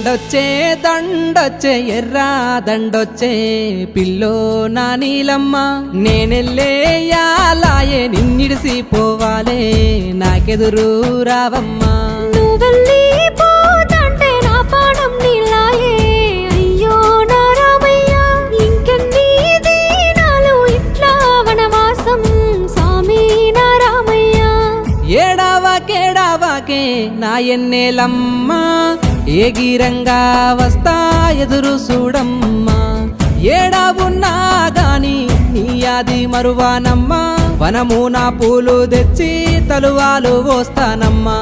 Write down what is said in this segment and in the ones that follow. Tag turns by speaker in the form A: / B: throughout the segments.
A: దండొచ్చే దండొచ్చే ఎర్రా దండొచ్చే pillow నా నీలమ్మ నేనెళ్ళే యాలాయే నిన్నిడిసి పోవాలే నాకెదురు రావమ్మా
B: నువ్వెళ్ళి పోతంటే నా పాడం నీలాయే అయ్యో నా రామయ్య ఇంకెన్ని దినాలు ఇట్లా వనవాసం సామి నా రామయ్య
A: ఏడావాకేడావాకే నా ఎన్నేలమ్మా ఏగిరంగా వస్తా ఎదురు చూడమ్మా ఏడావున్నా గాని నీ యాది మరువానమ్మా వనము నా పూలు తెచ్చి తలువాలు పోస్తానమ్మా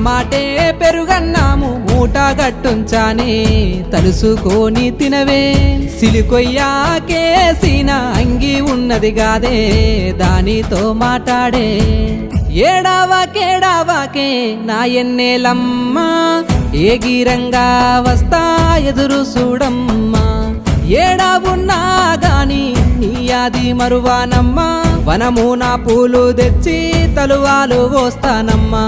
A: మాటే పెరుగన్నాము మూట గట్టుంచానే తలుసుకొని తినవే సిలికొయ్యాకేసిన అంగి ఉన్నది గాదే దానితో మాట్లాడే ఏడావాకేడావాకే నా ఎన్నేలమ్మా ఏగిరంగా వస్తా ఎదురు చూడమ్మా ఏడావున్నా గాని నీ యాది మరువానమ్మా వనము నా పూలు తెచ్చి తలువాలు పోస్తానమ్మా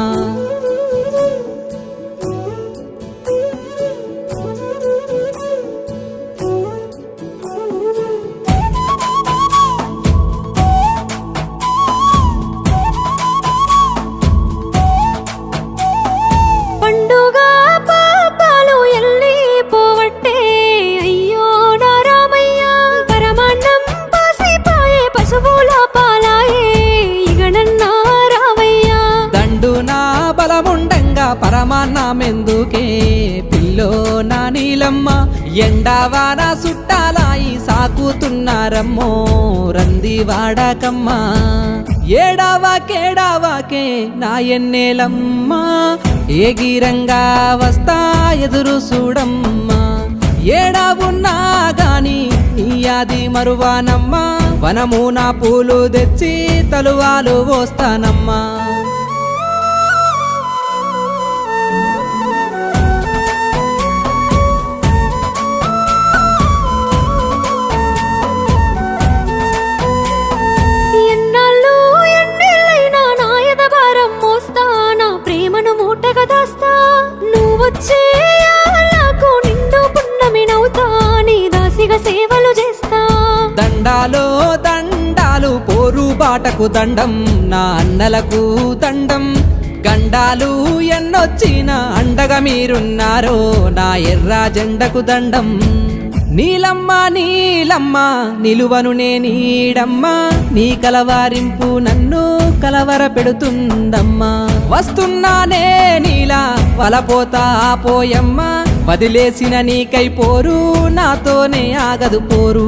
A: పరమాన్నమెందుకే పిల్లో నా నీలమ్మ ఎండావాన సుట్టాలాయి సాకుతున్నారమ్మో రంది వాడకమ్మా ఏడావాకేడావాకే నా ఎన్నేలమ్మా ఏగిరంగా వస్తా ఎదురు చూడమ్మా ఏడావున్నా గాని నీ యాది మరువానమ్మా వనము నా పూలు తెచ్చి తలువాలు పోస్తానమ్మా
B: సేవలు చేస్తా
A: దండాలో దండాలు పోరు బాటకు దండం నా అన్నలకు దండం గండాలు ఎన్నొచ్చిన అండగా మీరున్నారో నా ఎర్ర జెండకు దండం నీలమ్మ నీలమ్మ నిలువను నేనీడమ్మా నీ కలవారింపు నన్ను కలవర పెడుతుందమ్మా వస్తున్నానే నీలా వలపోతా పోయమ్మా వదిలేసిన నీకై పోరు నాతోనే ఆగదు పోరు